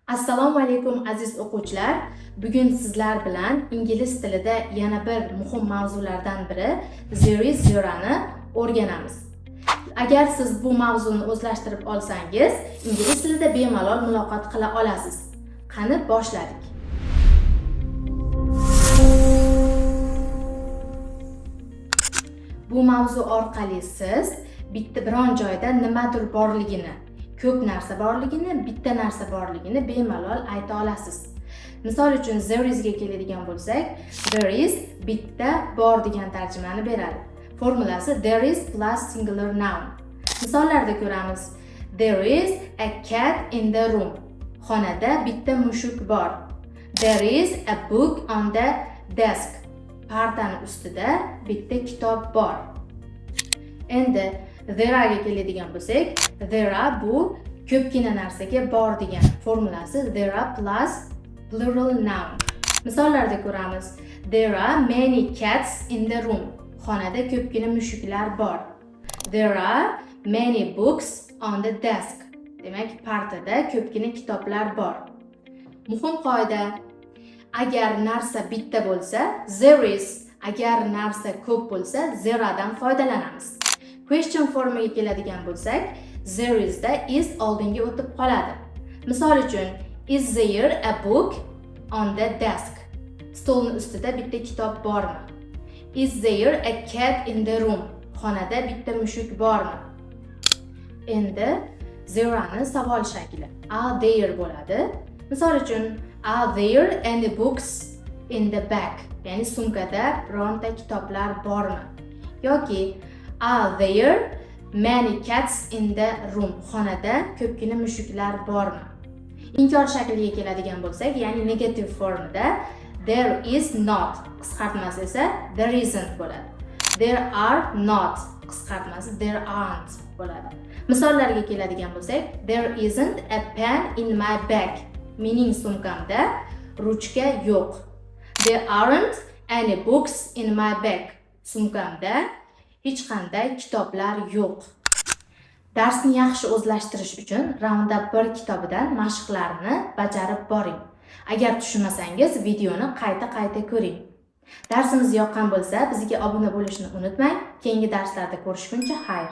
Assalomu alaykum aziz o'quvchilar. Bugun sizlar bilan ingliz tilida yana bir muhim mavzulardan biri there is zerani o'rganamiz. Agar siz bu mavzuni o'zlashtirib olsangiz, ingliz tilida bemalol muloqot qila olasiz. Qani boshladik. Bu mavzu orqali siz biron joyda nimadir borligini, ko'p narsa borligini, bitta narsa borligini bemalol ayta olasiz. Misol uchun there is ga keladigan bo'lsak, there is bitta bor degan tarjimani beradi. Formulasi there is plus singular noun. Misollarda ko'ramiz. There is a cat in the room. Xonada bitta mushuk bor. There is a book on the desk. Partaning ustida bitta kitob bor. Endi there ga keladigan bo'lsak, there bu ko'pgina narsaga bor degan formulasi there plus plural noun. Misollarda ko'ramiz. There are many cats in the room. Xonada ko'pgina mushuklar bor. There are many books on the desk. Demak, partada ko'pgina kitoblar bor. Muhim qoida: agar narsa bitta bo'lsa, there is, agar narsa ko'p bo'lsa, there dan foydalanamiz. Question formiga keladigan bo'lsak, there is da is oldinga o'tib qoladi. Misol uchun, is there a book on the desk? Stolning ustida bitta kitob bormi? Is there a cat in the room? Xonada bitta mushuk bormi? Endi zerani savol shakli. Are there bo'ladi. Misol uchun, are there any books in the bag? Ya'ni sumkada bironta kitoblar bormi? Yoki are there many cats in the room? Xonada ko'pgina mushuklar bormi? Inkor shakliga keladigan bo'lsak, ya'ni negative formida there is not qisqartmasi esa there isn't bo'ladi. There are not qisqartmasi there aren't bo'ladi. Misollarga keladigan bo'lsak, there isn't a pen in my bag. Mening sumkamda ruchka yo'q. There aren't any books in my bag. Sumkamda hech qanday kitoblar yo'q. Darsni yaxshi o'zlashtirish uchun Roundup 1 kitobidan mashqlarni bajarib boring. Agar tushunmasangiz, videoni qayta ko'ring. Darsimiz yoqqan bo'lsa, bizga obuna bo'lishni unutmang. Keyingi darslarda ko'rishguncha xayr.